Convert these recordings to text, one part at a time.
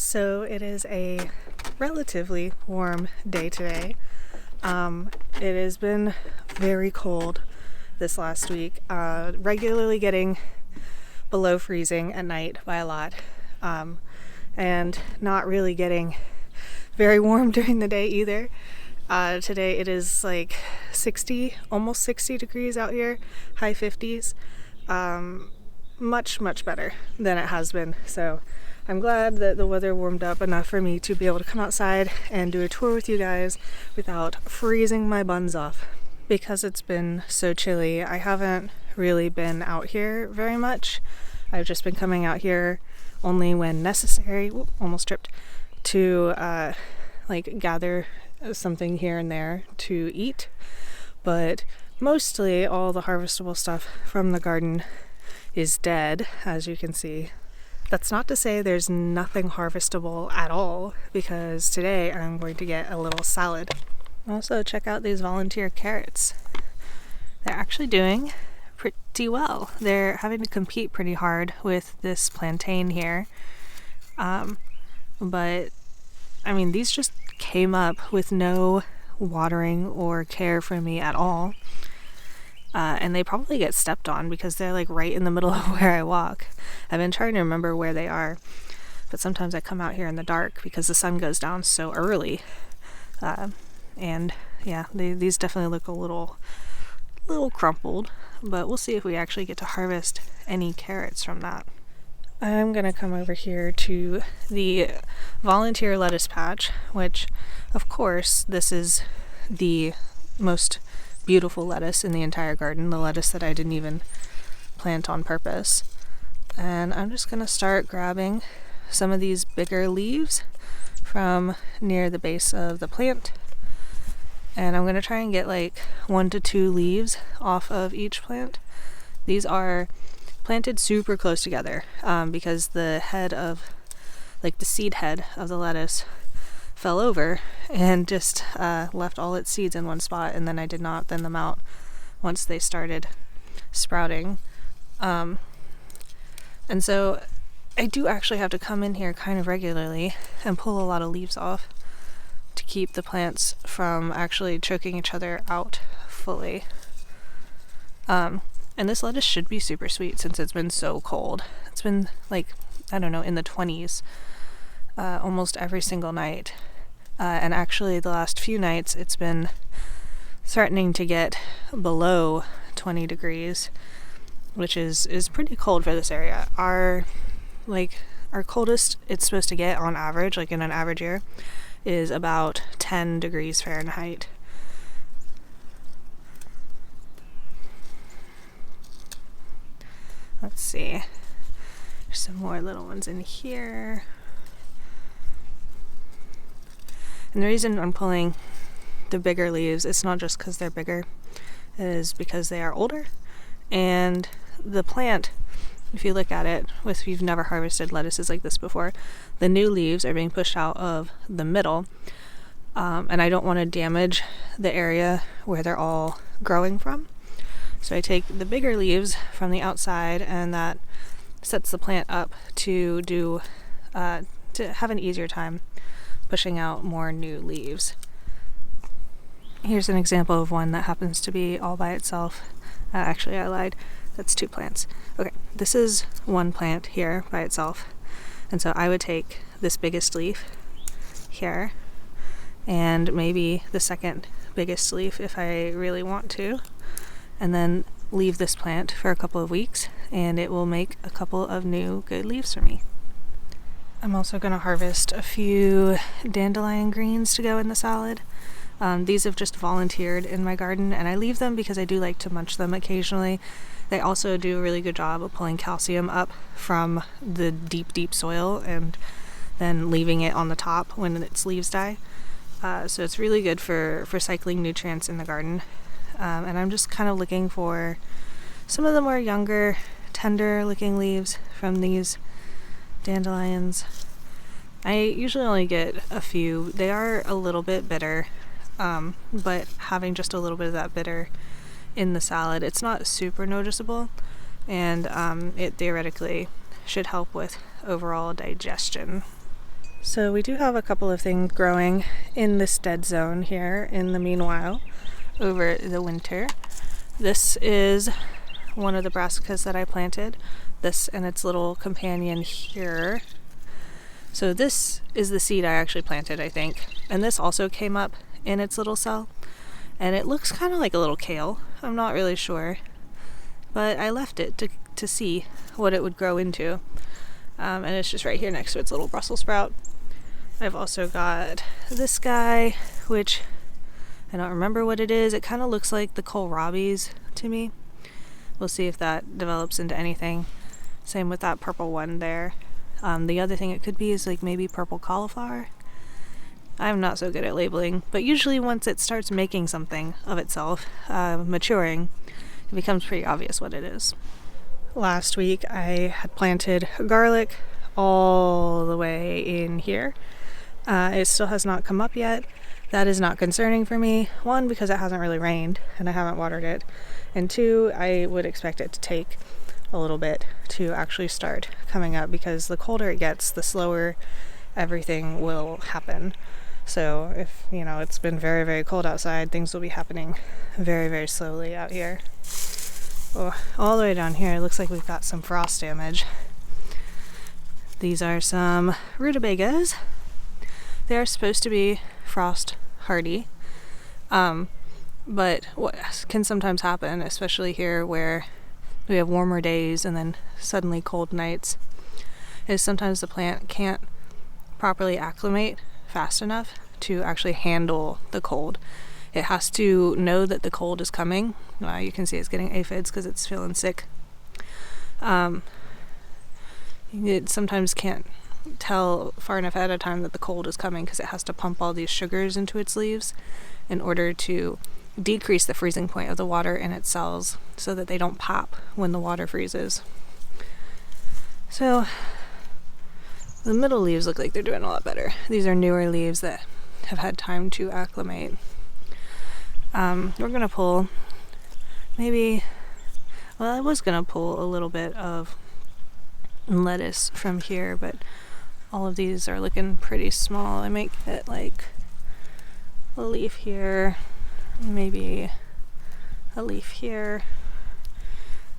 So it is a relatively warm day today. It has been very cold this last week, regularly getting below freezing at night by a lot, and not really getting very warm during the day either. Today it is like 60, almost 60 degrees out here, high 50s. Much better than it has been. So I'm glad that the weather warmed up enough for me to be able to come outside and do a tour with you guys without freezing my buns off. Because it's been so chilly, I haven't really been out here very much. I've just been coming out here only when necessary, almost tripped, to gather something here and there to eat. But mostly all the harvestable stuff from the garden is dead, as you can see. That's not to say there's nothing harvestable at all, because today I'm going to get a little salad. Also, check out these volunteer carrots. They're actually doing pretty well. They're having to compete pretty hard with this plantain here. But I mean, these just came up with no watering or care from me at all. And they probably get stepped on because they're like right in the middle of where I walk. I've been trying to remember where they are, but sometimes I come out here in the dark because the sun goes down so early. And yeah, these definitely look a little crumpled, but we'll see if we actually get to harvest any carrots from that. I'm gonna come over here to the volunteer lettuce patch, which of course this is the most beautiful lettuce in the entire garden, the lettuce that I didn't even plant on purpose. And I'm just gonna start grabbing some of these bigger leaves from near the base of the plant, and I'm gonna try and get like 1 to 2 leaves off of each plant. These are planted super close together because the head of, like the seed head of the lettuce fell over and just left all its seeds in one spot, and then I did not thin them out once they started sprouting. And so I do actually have to come in here kind of regularly and pull a lot of leaves off to keep the plants from actually choking each other out fully. And this lettuce should be super sweet since it's been so cold. It's been like, I don't know, in the 20s almost every single night. And actually the last few nights it's been threatening to get below 20 degrees, which is pretty cold for this area. Our coldest it's supposed to get on average, like in an average year, is about 10 degrees Fahrenheit. Let's see. There's some more little ones in here. And the reason I'm pulling the bigger leaves, it's not just because they're bigger, it is because they are older. And the plant, if you look at it, if you've never harvested lettuces like this before, the new leaves are being pushed out of the middle. And I don't want to damage the area where they're all growing from. So I take the bigger leaves from the outside, and that sets the plant up to have an easier time pushing out more new leaves. Here's an example of one that happens to be all by itself. Actually, I lied. That's 2 plants. Okay, this is one plant here by itself. And so I would take this biggest leaf here, and maybe the second biggest leaf if I really want to, and then leave this plant for a couple of weeks, and it will make a couple of new good leaves for me. I'm also going to harvest a few dandelion greens to go in the salad. These have just volunteered in my garden, and I leave them because I do like to munch them occasionally. They also do a really good job of pulling calcium up from the deep soil and then leaving it on the top when its leaves die. So it's really good for cycling nutrients in the garden. And I'm just kind of looking for some of the more younger, tender looking leaves from these dandelions. I usually only get a few. They are a little bit bitter, but having just a little bit of that bitter in the salad, it's not super noticeable, and it theoretically should help with overall digestion. So we do have a couple of things growing in this dead zone here in the meanwhile over the winter. This is one of the brassicas that I planted, this and its little companion here. So this is the seed I actually planted, I think, and this also came up in its little cell, and it looks kind of like a little kale. I'm not really sure, but I left it to see what it would grow into, and it's just right here next to its little Brussels sprout. I've also got this guy, which I don't remember what it is. It kind of looks like the kohlrabies to me. We'll see if that develops into anything. Same with that purple one there. The other thing it could be is like maybe purple cauliflower. I'm not so good at labeling, but usually once it starts making something of itself, maturing, it becomes pretty obvious what it is. Last week I had planted garlic all the way in here. It still has not come up yet. That is not concerning for me. One, because it hasn't really rained and I haven't watered it. And two, I would expect it to take a little bit to actually start coming up, because the colder it gets, the slower everything will happen. So if, it's been very, very cold outside, things will be happening very, very slowly out here. Oh, all the way down here, it looks like we've got some frost damage. These are some rutabagas. They are supposed to be frost hardy, but what can sometimes happen, especially here where we have warmer days and then suddenly cold nights, is sometimes the plant can't properly acclimate fast enough to actually handle the cold. It has to know that the cold is coming. You can see it's getting aphids because it's feeling sick. It sometimes can't tell far enough ahead of time that the cold is coming, because it has to pump all these sugars into its leaves in order to decrease the freezing point of the water in its cells so that they don't pop when the water freezes. So the middle leaves look like they're doing a lot better. These are newer leaves that have had time to acclimate. We're gonna pull I was gonna pull a little bit of lettuce from here, but all of these are looking pretty small. I might get like a leaf here, maybe a leaf here,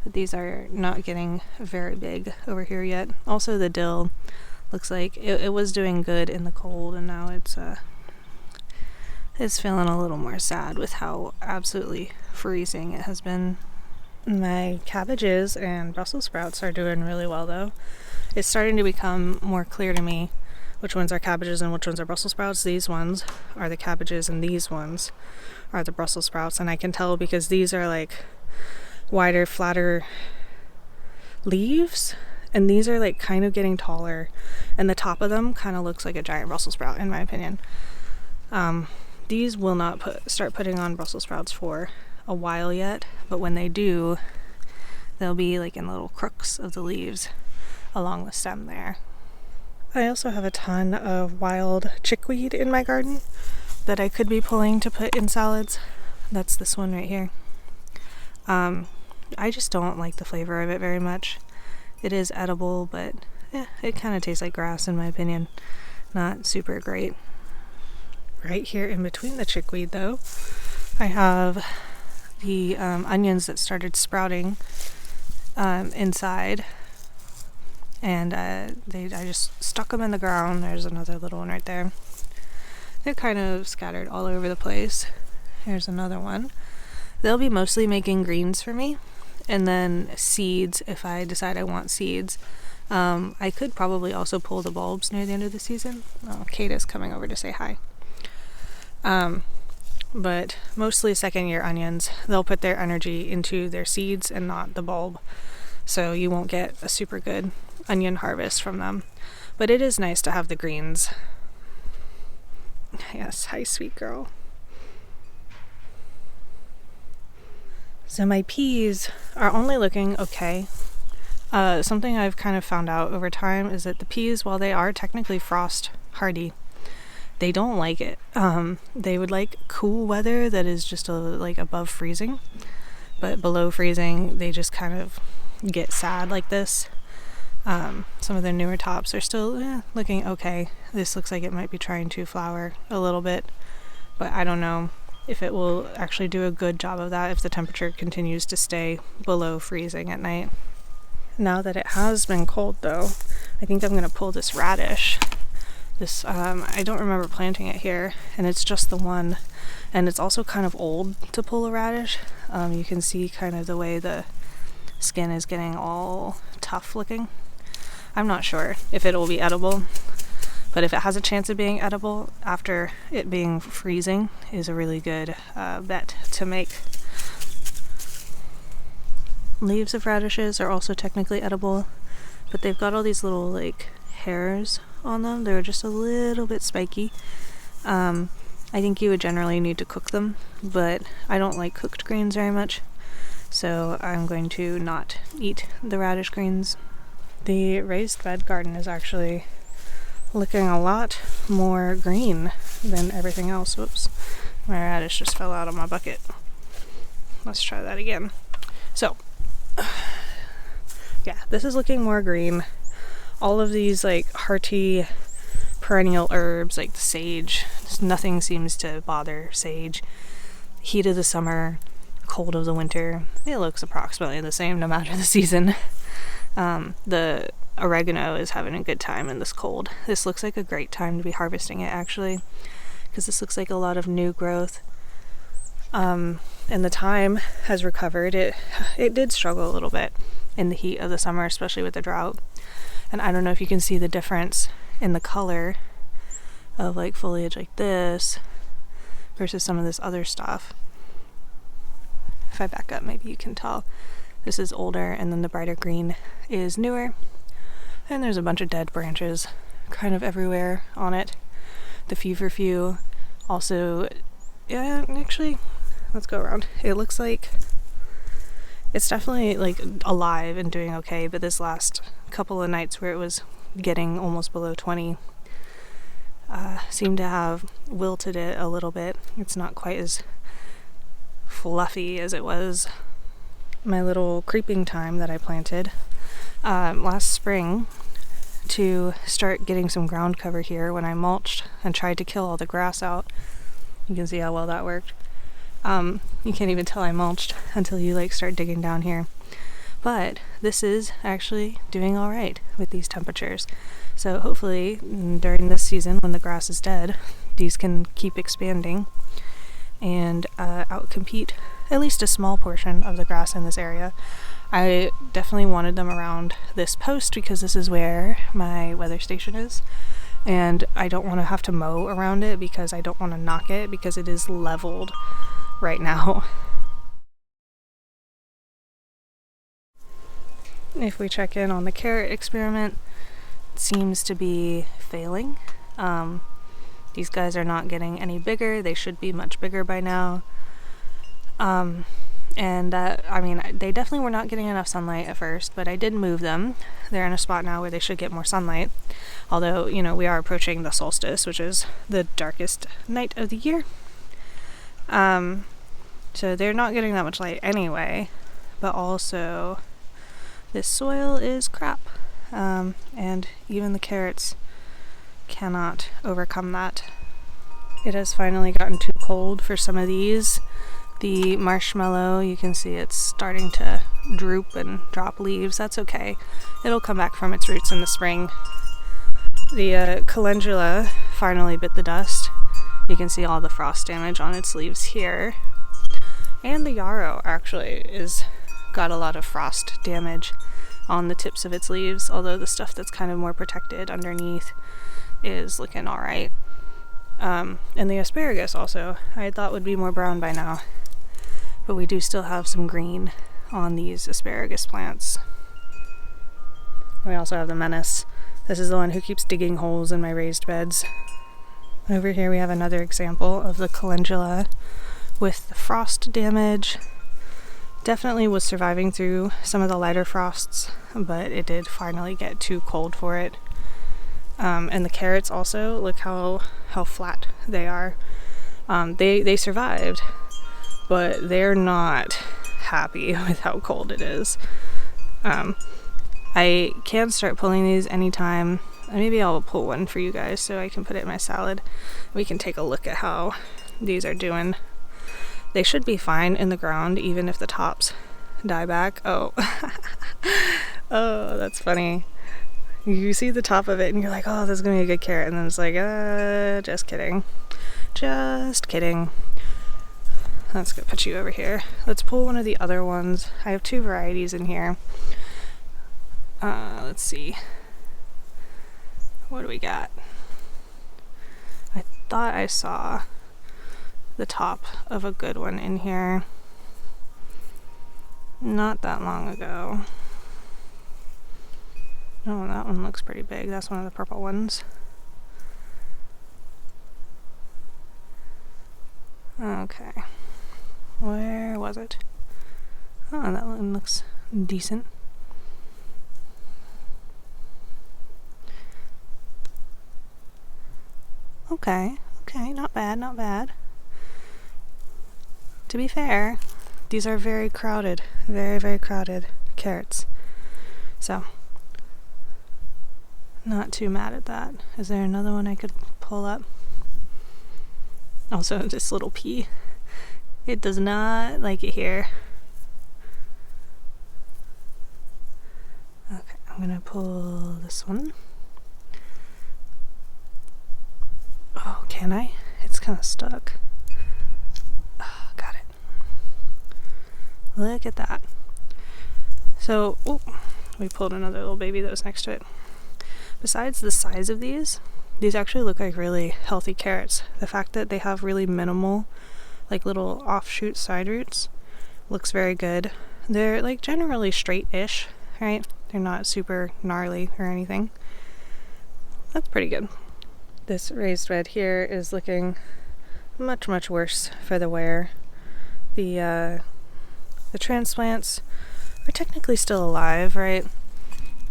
but these are not getting very big over here yet. Also, the dill looks like it was doing good in the cold, and now it's feeling a little more sad with how absolutely freezing it has been. My cabbages and Brussels sprouts are doing really well though. It's starting to become more clear to me which ones are cabbages and which ones are Brussels sprouts. These ones are the cabbages and these ones are the Brussels sprouts, and I can tell because these are like wider, flatter leaves, and these are like kind of getting taller, and the top of them kind of looks like a giant Brussels sprout in my opinion. These will not start putting on Brussels sprouts for a while yet, but when they do, they'll be like in little crooks of the leaves along the stem there. I also have a ton of wild chickweed in my garden that I could be pulling to put in salads. That's this one right here. I just don't like the flavor of it very much. It is edible, but it kind of tastes like grass in my opinion. Not super great. Right here in between the chickweed though, I have the onions that started sprouting inside, and I just stuck them in the ground. There's another little one right there. They're kind of scattered all over the place. Here's another one. They'll be mostly making greens for me, and then seeds if I decide I want seeds. I could probably also pull the bulbs near the end of the season. Oh, Kate is coming over to say hi. But mostly second year onions, they'll put their energy into their seeds and not the bulb, so you won't get a super good onion harvest from them. But it is nice to have the greens. Yes, hi sweet girl. So my peas are only looking okay. Something I've kind of found out over time is that the peas, while they are technically frost hardy, they don't like it. They would like cool weather that is just like above freezing, but below freezing they just kind of get sad like this. Some of the newer tops are still looking okay. This looks like it might be trying to flower a little bit, but I don't know if it will actually do a good job of that if the temperature continues to stay below freezing at night. Now that it has been cold though, I think I'm going to pull this radish. This I don't remember planting it here, and it's just the one, and it's also kind of old to pull a radish. You can see kind of the way the skin is getting all tough looking. I'm not sure if it will be edible, but if it has a chance of being edible after it being freezing is a really good bet to make. Leaves of radishes are also technically edible, but they've got all these little like hairs on them. They're just a little bit spiky. I think you would generally need to cook them, but I don't like cooked greens very much, so I'm going to not eat the radish greens. The raised bed garden is actually looking a lot more green than everything else. Whoops, my radish just fell out of my bucket. Let's try that again. So, yeah, this is looking more green. All of these like hearty perennial herbs like the sage, nothing seems to bother sage. Heat of the summer, cold of the winter, it looks approximately the same no matter the season. The oregano is having a good time in this cold. This looks like a great time to be harvesting it actually, because this looks like a lot of new growth. And the thyme has recovered. It did struggle a little bit in the heat of the summer, especially with the drought. And I don't know if you can see the difference in the color of like foliage like this versus some of this other stuff. If I back up, maybe you can tell. This is older, and then the brighter green is newer. And there's a bunch of dead branches kind of everywhere on it. The feverfew also, yeah, actually, let's go around. It looks like it's definitely like alive and doing okay, but this last couple of nights where it was getting almost below 20 seemed to have wilted it a little bit. It's not quite as fluffy as it was. My little creeping thyme that I planted last spring to start getting some ground cover here when I mulched and tried to kill all the grass out. You can see how well that worked. You can't even tell I mulched until you like start digging down here. But this is actually doing all right with these temperatures. So hopefully during this season when the grass is dead, these can keep expanding and outcompete at least a small portion of the grass in this area. I definitely wanted them around this post because this is where my weather station is, and I don't want to have to mow around it because I don't want to knock it because it is leveled right now. If we check in on the carrot experiment, it seems to be failing. These guys are not getting any bigger. They should be much bigger by now. And I mean, they definitely were not getting enough sunlight at first, but I did move them. They're in a spot now where they should get more sunlight. Although, you know, we are approaching the solstice, which is the darkest night of the year. So they're not getting that much light anyway, but also this soil is crap. And even the carrots cannot overcome that. It has finally gotten too cold for some of these. The marshmallow, you can see it's starting to droop and drop leaves. That's okay. It'll come back from its roots in the spring. The calendula finally bit the dust. You can see all the frost damage on its leaves here. And the yarrow actually is got a lot of frost damage on the tips of its leaves, although the stuff that's kind of more protected underneath is looking alright. And the asparagus also, I thought would be more brown by now. But we do still have some green on these asparagus plants. We also have the menace. This is the one who keeps digging holes in my raised beds. Over here we have another example of the calendula with the frost damage. Definitely was surviving through some of the lighter frosts, but it did finally get too cold for it. And the carrots also, look how flat they are. They survived, but they're not happy with how cold it is. I can start pulling these anytime. Maybe I'll pull one for you guys so I can put it in my salad. We can take a look at how these are doing. They should be fine in the ground even if the tops die back. Oh, oh, that's funny. You see the top of it and you're like, oh, this is gonna be a good carrot, and then it's like, just kidding. Just kidding. Let's go put you over here. Let's pull one of the other ones. I have 2 varieties in here. Let's see. What do we got? I thought I saw the top of a good one in here not that long ago. Oh, that one looks pretty big. That's one of the purple ones. Okay. Where was it? Oh, that one looks decent. Okay, not bad, not bad. To be fair, these are very crowded, very, very crowded carrots. So, not too mad at that. Is there another one I could pull up? Also, this little pea. It does not like it here. Okay, I'm gonna pull this one. Oh, can I? It's kind of stuck. Oh, got it. Look at that. So, oh, we pulled another little baby that was next to it. Besides the size of these actually look like really healthy carrots. The fact that they have really minimal, like little offshoot side roots, looks very good. They're like generally straight-ish, right? They're not super gnarly or anything. That's pretty good. This raised bed here is looking much, much worse for the wear. The transplants are technically still alive, right?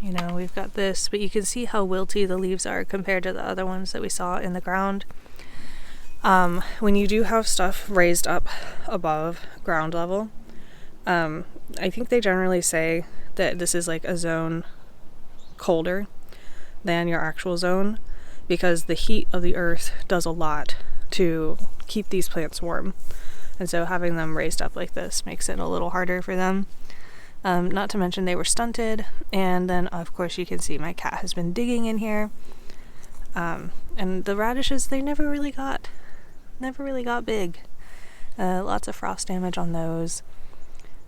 You know, we've got this, but you can see how wilty the leaves are compared to the other ones that we saw in the ground. When you do have stuff raised up above ground level, I think they generally say that this is like a zone colder than your actual zone, because the heat of the earth does a lot to keep these plants warm. And so having them raised up like this makes it a little harder for them. Not to mention they were stunted, and then of course you can see my cat has been digging in here. And the radishes, they never really got big. Lots of frost damage on those.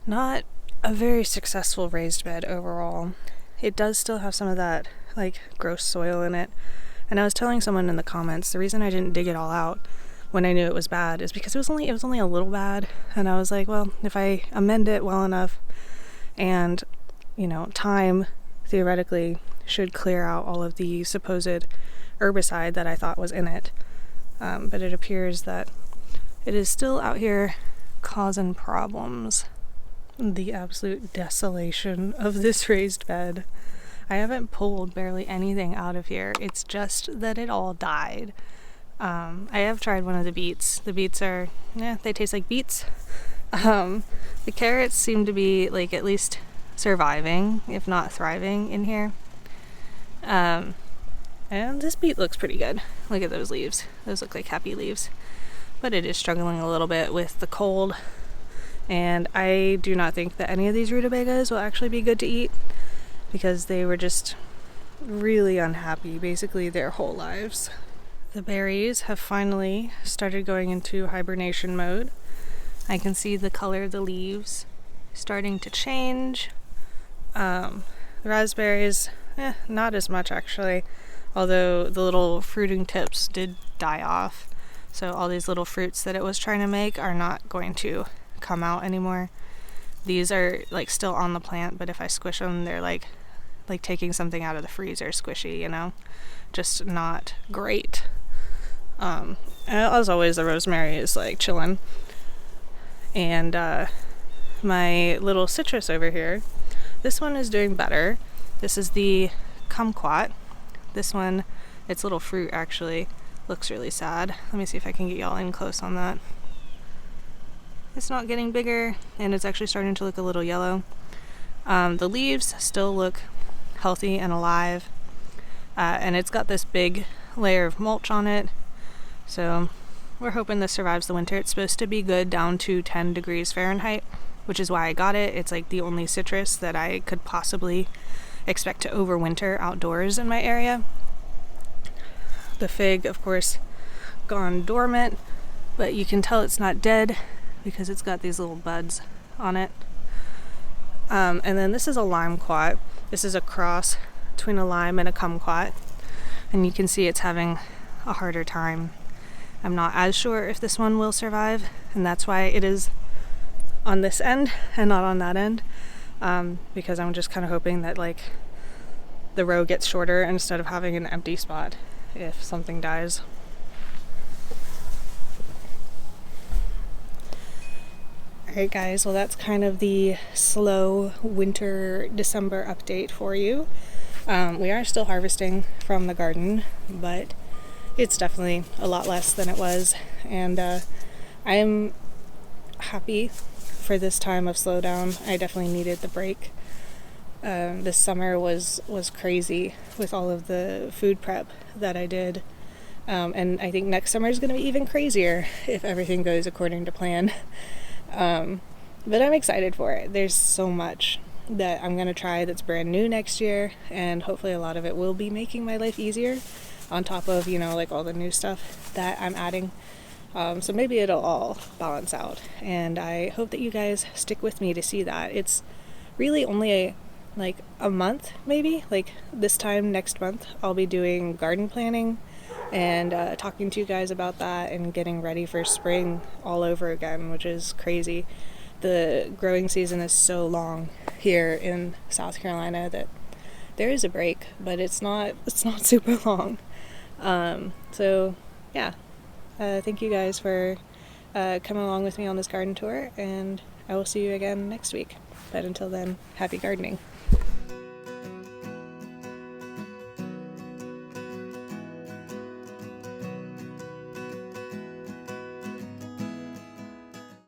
Not a very successful raised bed overall. It does still have some of that like gross soil in it. And I was telling someone in the comments, the reason I didn't dig it all out when I knew it was bad is because it was only a little bad. And I was like, well, if I amend it well enough, and, you know, time theoretically should clear out all of the supposed herbicide that I thought was in it. But it appears that it is still out here causing problems. The absolute desolation of this raised bed. I haven't pulled barely anything out of here. It's just that it all died. I have tried one of the beets. The beets are, they taste like beets. The carrots seem to be like at least surviving, if not thriving in here. And this beet looks pretty good. Look at those leaves. Those look like happy leaves. But it is struggling a little bit with the cold. And I do not think that any of these rutabagas will actually be good to eat, because they were just really unhappy basically their whole lives. The berries have finally started going into hibernation mode. I can see the color of the leaves starting to change. The raspberries, not as much actually, although the little fruiting tips did die off. So all these little fruits that it was trying to make are not going to come out anymore. These are like still on the plant, but if I squish them, they're like taking something out of the freezer squishy, you know? Just not great. As always, the rosemary is like chilling. And my little citrus over here, this one is doing better. This is the kumquat. This one, its little fruit actually looks really sad. Let me see if I can get y'all in close on that. It's not getting bigger, and it's actually starting to look a little yellow. The leaves still look healthy and alive. And it's got this big layer of mulch on it, so we're hoping this survives the winter. It's supposed to be good down to 10 degrees Fahrenheit, which is why I got it. It's like the only citrus that I could possibly expect to overwinter outdoors in my area. The fig, of course, gone dormant, but you can tell it's not dead because it's got these little buds on it. And then this is a limequat. This is a cross between a lime and a kumquat, and you can see it's having a harder time. I'm not as sure if this one will survive, and that's why it is on this end and not on that end, because I'm just kind of hoping that like the row gets shorter instead of having an empty spot if something dies. Alright guys, well that's kind of the slow winter December update for you. We are still harvesting from the garden, but it's definitely a lot less than it was, and I am happy for this time of slowdown. I definitely needed the break. This summer was crazy with all of the food prep that I did, and I think next summer is going to be even crazier if everything goes according to plan. But I'm excited for it. There's so much that I'm going to try that's brand new next year, and hopefully a lot of it will be making my life easier on top of, you know, like all the new stuff that I'm adding. So maybe it'll all balance out, and I hope that you guys stick with me to see that. It's really only a month, maybe. Like this time next month I'll be doing garden planning and talking to you guys about that and getting ready for spring all over again, which is crazy. The growing season is so long here in South Carolina that there is a break, but it's not super long. So yeah, thank you guys for coming along with me on this garden tour, and I will see you again next week. But until then, happy gardening.